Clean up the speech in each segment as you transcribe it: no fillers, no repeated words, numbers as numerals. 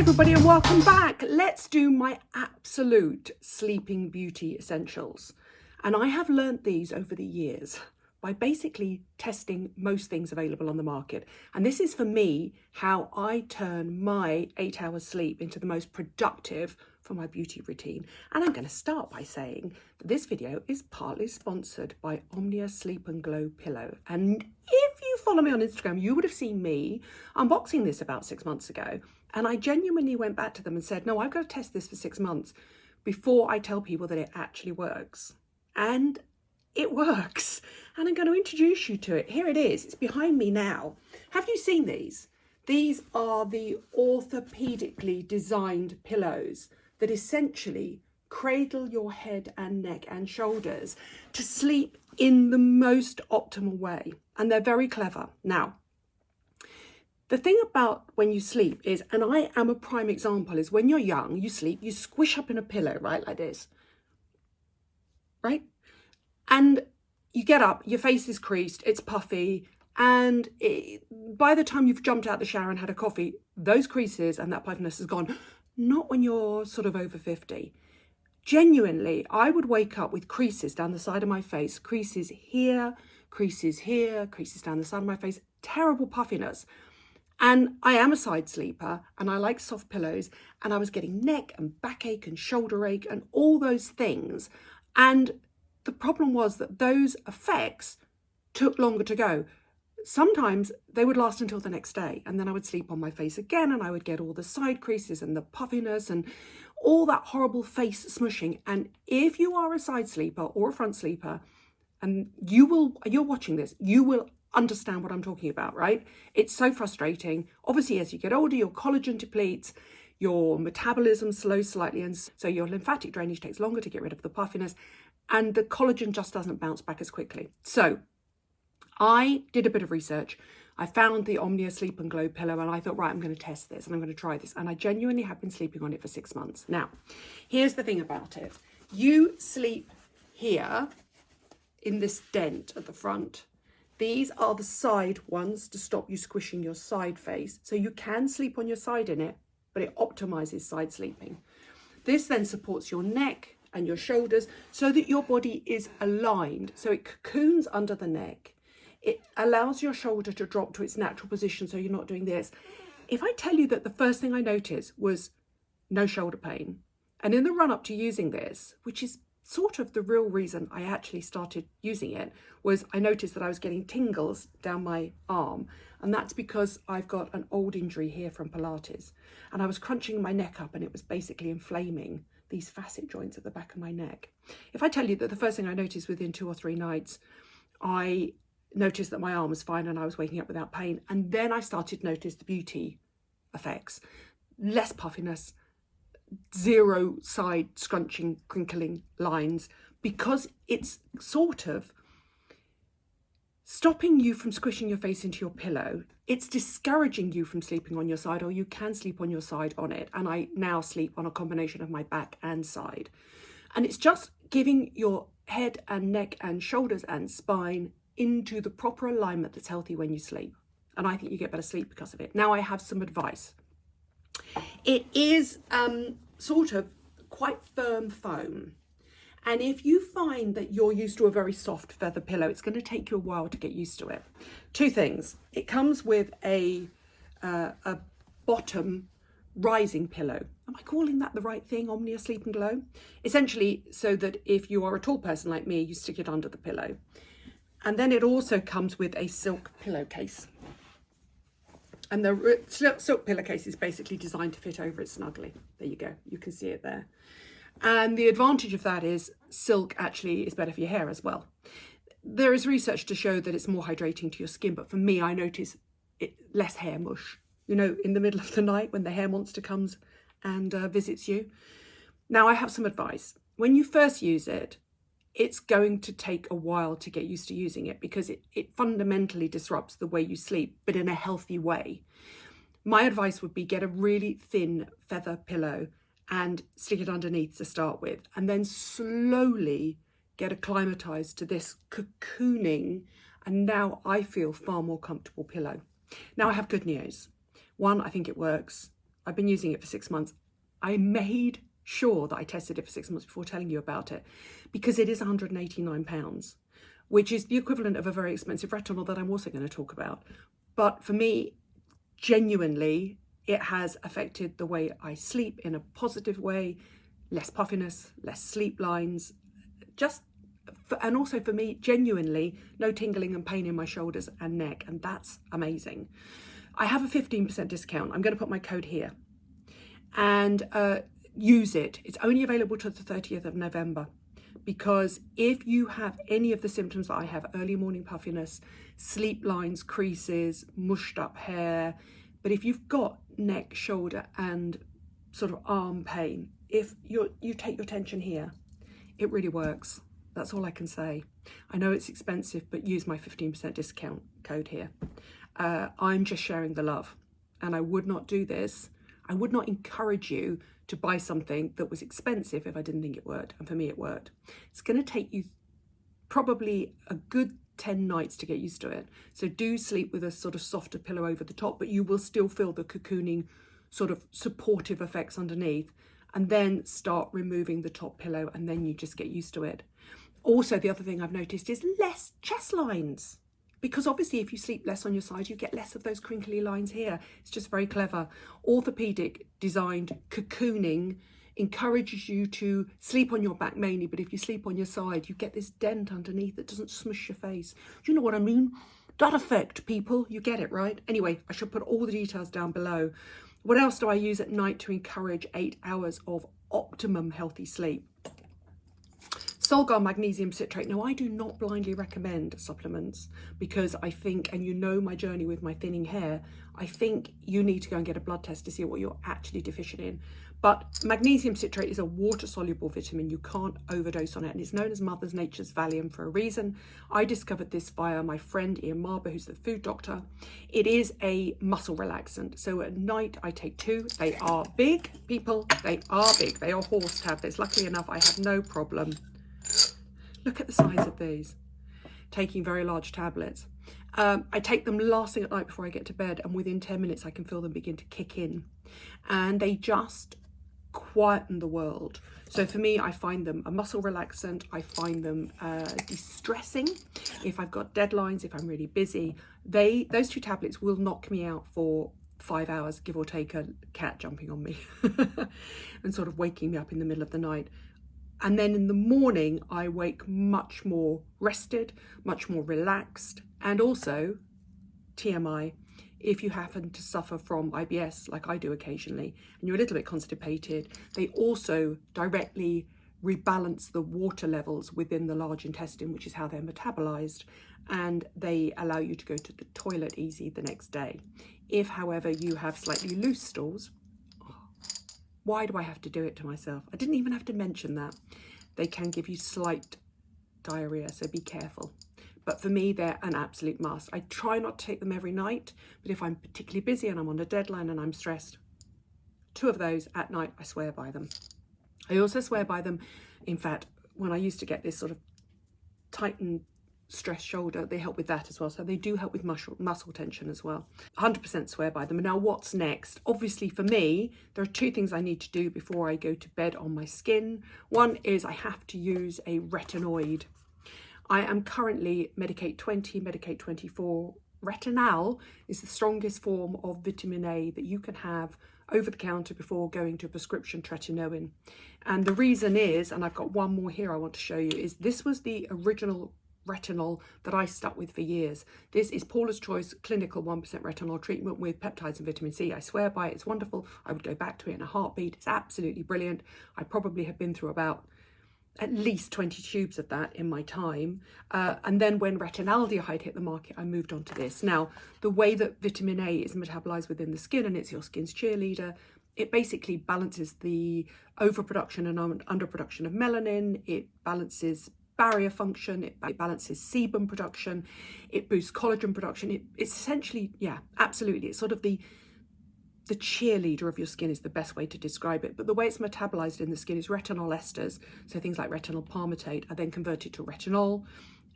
everybody and welcome back. Let's do my absolute sleeping beauty essentials. And I have learnt these over the years by basically testing most things available on the market. And this is for me how I turn my 8 hours sleep into the most productive for my beauty routine. And I'm going to start by saying that this video is partly sponsored by Omnia Sleep and Glow Pillow. And if you follow me on Instagram, you would have seen me unboxing this about 6 months ago. And I genuinely went back to them and said, no, I've got to test this for 6 months before I tell people that it actually works. And it works. And I'm going to introduce you to it. Here it is. It's behind me now. Have you seen these? These are the orthopedically designed pillows that essentially cradle your head and neck and shoulders to sleep in the most optimal way. And they're very clever. Now, the thing about when you sleep is, and I am a prime example, is when you're young, you sleep, you squish up in a pillow, right, like this, right? And you get up, your face is creased, it's puffy, and by the time you've jumped out the shower and had a coffee, those creases and that puffiness is gone. Not when you're sort of over 50. Genuinely, I would wake up with creases down the side of my face, creases here, creases down the side of my face, terrible puffiness. And I am a side sleeper and I like soft pillows, and I was getting neck and backache and shoulder ache and all those things. And the problem was that those effects took longer to go. Sometimes they would last until the next day, and then I would sleep on my face again and I would get all the side creases and the puffiness and all that horrible face smushing. And if you are a side sleeper or a front sleeper, and you're watching this, you will understand what I'm talking about, right? It's so frustrating. Obviously, as you get older, your collagen depletes, your metabolism slows slightly, and so your lymphatic drainage takes longer to get rid of the puffiness, and the collagen just doesn't bounce back as quickly. So I did a bit of research. I found the Omnia Sleep and Glow pillow and I thought, right, I'm going to test this and I'm going to try this. And I genuinely have been sleeping on it for 6 months. Now, here's the thing about it. You sleep here in this dent at the front. These are the side ones to stop you squishing your side face. So you can sleep on your side in it, but it optimizes side sleeping. This then supports your neck and your shoulders so that your body is aligned. So it cocoons under the neck. It allows your shoulder to drop to its natural position so you're not doing this. If I tell you that the first thing I noticed was no shoulder pain, and in the run up to using this, which is sort of the real reason I actually started using it, was I noticed that I was getting tingles down my arm, and that's because I've got an old injury here from Pilates, and I was crunching my neck up and it was basically inflaming these facet joints at the back of my neck. If I tell you that the first thing I noticed within 2 or 3 nights, I noticed that my arm was fine and I was waking up without pain, and then I started to notice the beauty effects, less puffiness, 0 side scrunching, crinkling lines, because it's sort of stopping you from squishing your face into your pillow. It's discouraging you from sleeping on your side, or you can sleep on your side on it. And I now sleep on a combination of my back and side. And it's just giving your head and neck and shoulders and spine into the proper alignment that's healthy when you sleep. And I think you get better sleep because of it. Now I have some advice. It is sort of quite firm foam. And if you find that you're used to a very soft feather pillow, it's going to take you a while to get used to it. 2 things. It comes with a bottom rising pillow. Am I calling that the right thing, Omnia Sleep and Glow? Essentially, so that if you are a tall person like me, you stick it under the pillow. And then it also comes with a silk pillowcase. And the silk pillowcase is basically designed to fit over it snugly. There you go. You can see it there. And the advantage of that is silk actually is better for your hair as well. There is research to show that it's more hydrating to your skin, but for me, I notice less hair mush, you know, in the middle of the night when the hair monster comes and visits you. Now, I have some advice. When you first use it, it's going to take a while to get used to using it because it fundamentally disrupts the way you sleep, but in a healthy way. My advice would be get a really thin feather pillow and stick it underneath to start with, and then slowly get acclimatized to this cocooning, and now I feel far more comfortable pillow. Now I have good news. 1, I think it works. I've been using it for 6 months. I made sure that I tested it for 6 months before telling you about it, because it is £189, which is the equivalent of a very expensive retinol that I'm also going to talk about. But for me, genuinely, it has affected the way I sleep in a positive way. Less puffiness, less sleep lines, and also for me, genuinely, no tingling and pain in my shoulders and neck, and that's amazing. I have a 15% discount. I'm going to put my code here, and use it. It's only available to the 30th of November, because if you have any of the symptoms that I have, early morning puffiness, sleep lines, creases, mushed up hair, but if you've got neck, shoulder and sort of arm pain, if you take your tension here, it really works. That's all I can say. I know it's expensive, but use my 15% discount code here. I'm just sharing the love, and I would not do this. I would not encourage you to buy something that was expensive if I didn't think it worked, and for me it worked. It's going to take you probably a good 10 nights to get used to it. So do sleep with a sort of softer pillow over the top, but you will still feel the cocooning sort of supportive effects underneath, and then start removing the top pillow, and then you just get used to it. Also, the other thing I've noticed is less chest lines, because obviously if you sleep less on your side, you get less of those crinkly lines here. It's just very clever. Orthopedic designed cocooning encourages you to sleep on your back mainly, but if you sleep on your side, you get this dent underneath that doesn't smush your face. Do you know what I mean? That effect, people, you get it, right? Anyway, I should put all the details down below. What else do I use at night to encourage 8 hours of optimum healthy sleep? Solgar Magnesium Citrate. Now, I do not blindly recommend supplements, because I think, and you know my journey with my thinning hair, I think you need to go and get a blood test to see what you're actually deficient in. But magnesium citrate is a water-soluble vitamin. You can't overdose on it, and it's known as Mother Nature's Valium for a reason. I discovered this via my friend Ian Marber, who's the food doctor. It is a muscle relaxant. So at night I take 2. They are big, people. They are big. They are horse tablets. Luckily enough, I have no problem. Look at the size of these. Taking very large tablets. I take them last thing at night before I get to bed, and within 10 minutes I can feel them begin to kick in, and they just quieten the world. So for me, I find them a muscle relaxant. I find them de-stressing. If I've got deadlines, if I'm really busy, those 2 tablets will knock me out for 5 hours, give or take a cat jumping on me and sort of waking me up in the middle of the night. And then in the morning, I wake much more rested, much more relaxed. And also, TMI, if you happen to suffer from IBS, like I do occasionally, and you're a little bit constipated, they also directly rebalance the water levels within the large intestine, which is how they're metabolized, and they allow you to go to the toilet easy the next day. If, however, you have slightly loose stools, why do I have to do it to myself? I didn't even have to mention that. They can give you slight diarrhea, so be careful. But for me, they're an absolute must. I try not to take them every night, but if I'm particularly busy and I'm on a deadline and I'm stressed, 2 of those at night, I swear by them. I also swear by them, in fact, when I used to get this sort of tightened stressed shoulder, they help with that as well. So they do help with muscle tension as well. 100% swear by them. Now, what's next? Obviously for me, there are 2 things I need to do before I go to bed on my skin. One is I have to use a retinoid. I am currently Medik8 20, Medik8 24. Retinal is the strongest form of vitamin A that you can have over the counter before going to a prescription tretinoin. And the reason is, and I've got one more here I want to show you, is this was the original retinol that I stuck with for years. This is Paula's Choice Clinical 1% Retinol Treatment with peptides and vitamin C. I swear by it. It's wonderful. I would go back to it in a heartbeat. It's absolutely brilliant. I probably have been through about at least 20 tubes of that in my time. And then when retinaldehyde hit the market, I moved on to this. Now, the way that vitamin A is metabolized within the skin, and it's your skin's cheerleader, it basically balances the overproduction and underproduction of melanin. It balances barrier function, it balances sebum production, it boosts collagen production. It's essentially, yeah, absolutely. It's sort of the cheerleader of your skin is the best way to describe it. But the way it's metabolized in the skin is retinol esters. So things like retinol palmitate are then converted to retinol.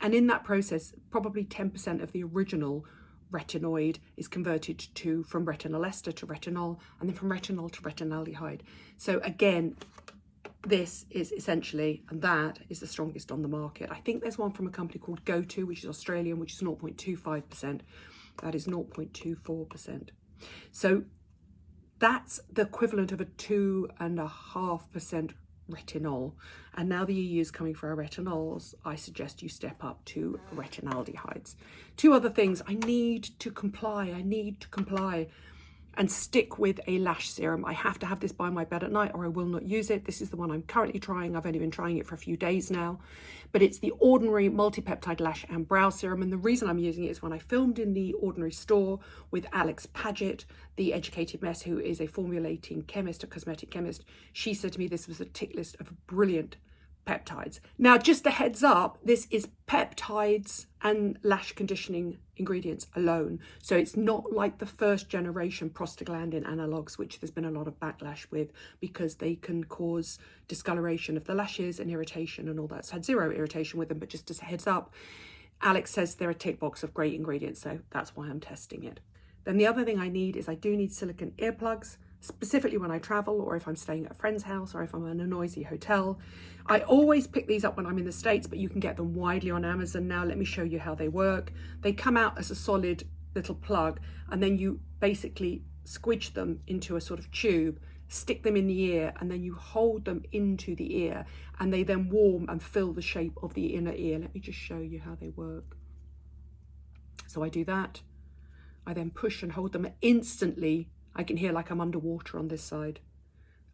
And in that process, probably 10% of the original retinoid is converted from retinol ester to retinol, and then from retinol to retinaldehyde. So again, this is essentially, and that is the strongest on the market. I think there's one from a company called Go-To, which is Australian, which is 0.25%. That is 0.24%. So that's the equivalent of a 2.5% retinol. And now the EU is coming for our retinols. I suggest you step up to retinaldehydes. Two other things. I need to comply and stick with a lash serum. I have to have this by my bed at night or I will not use it. This is the one I'm currently trying. I've only been trying it for a few days now, but it's the Ordinary Multi-Peptide Lash and Brow Serum. And the reason I'm using it is when I filmed in the Ordinary store with Alex Paget, the educated mess, who is a formulating chemist, a cosmetic chemist, she said to me this was a tick list of brilliant peptides. Now, just a heads up, this is peptides and lash conditioning ingredients alone. So it's not like the first generation prostaglandin analogues, which there's been a lot of backlash with because they can cause discoloration of the lashes and irritation and all that. So I had zero irritation with them, but just as a heads up, Alex says they're a tick box of great ingredients. So that's why I'm testing it. Then the other thing I need is I do need silicone earplugs, specifically when I travel or if I'm staying at a friend's house or if I'm in a noisy hotel. I always pick these up when I'm in the States, but you can get them widely on Amazon now. Let me show you how they work. They come out as a solid little plug, and then you basically squidge them into a sort of tube, stick them in the ear, and then you hold them into the ear, and they then warm and fill the shape of the inner ear. Let me just show you how they work. So I do that. I then push and hold them. Instantly I can hear like I'm underwater on this side.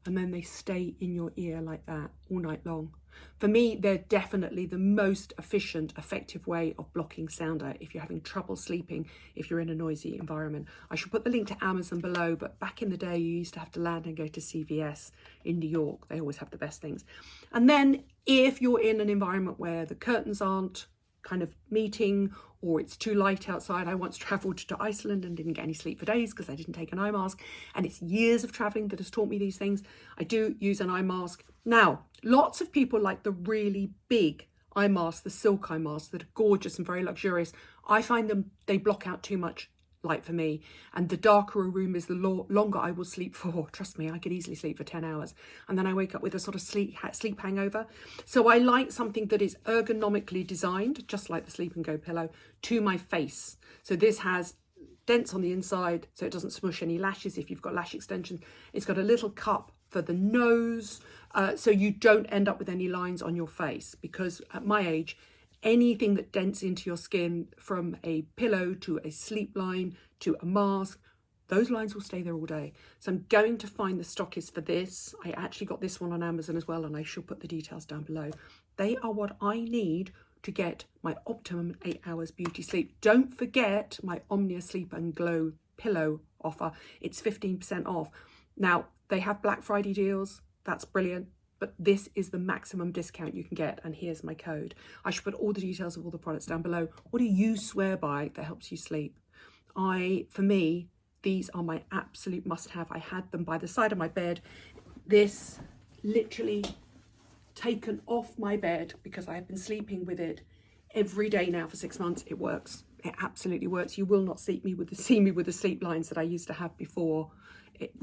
And then they stay in your ear like that all night long. For me, they're definitely the most efficient, effective way of blocking sound out if you're having trouble sleeping, if you're in a noisy environment. I should put the link to Amazon below, but back in the day, you used to have to land and go to CVS in New York. They always have the best things. And then if you're in an environment where the curtains aren't kind of meeting or it's too light outside. I once travelled to Iceland and didn't get any sleep for days because I didn't take an eye mask, and it's years of travelling that has taught me these things. I do use an eye mask. Now, lots of people like the really big eye masks, the silk eye masks that are gorgeous and very luxurious. I find them, they block out too much light for me, and the darker a room is, the longer I will sleep for. Trust me, I could easily sleep for 10 hours and then I wake up with a sort of sleep hangover. So I like something that is ergonomically designed, just like the Sleep and Go pillow, to my face. So this has dents on the inside so it doesn't smush any lashes if you've got lash extensions. It's got a little cup for the nose, so you don't end up with any lines on your face, because at my age, anything that dents into your skin, from a pillow to a sleep line to a mask, those lines will stay there all day. So I'm going to find the stockist for this. I actually got this one on Amazon as well, and I shall put the details down below. They are what I need to get my optimum 8 hours beauty sleep. Don't forget my Omnia Sleep and Glow pillow offer. It's 15% off. Now, they have Black Friday deals. That's brilliant. But this is the maximum discount you can get, and here's my code. I should put all the details of all the products down below. What do you swear by that helps you sleep? For me, these are my absolute must-have. I had them by the side of my bed. This literally taken off my bed because I have been sleeping with it every day now for 6 months. It works. It absolutely works. You will not see me with the sleep lines that I used to have before.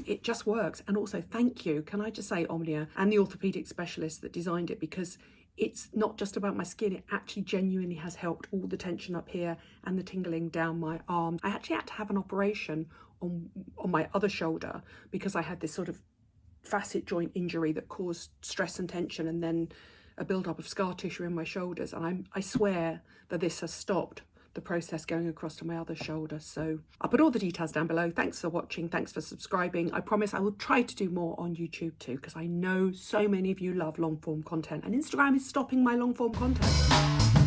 It just works. And also, thank you, can I just say, Omnia and the orthopedic specialist that designed it, because it's not just about my skin. It actually genuinely has helped all the tension up here and the tingling down my arms. I actually had to have an operation on my other shoulder because I had this sort of facet joint injury that caused stress and tension, and then a build-up of scar tissue in my shoulders. And I swear that this has stopped the process going across to my other shoulder. So I'll put all the details down below. Thanks for watching. Thanks for subscribing. I promise I will try to do more on YouTube too, because I know so many of you love long form content, and Instagram is stopping my long form content.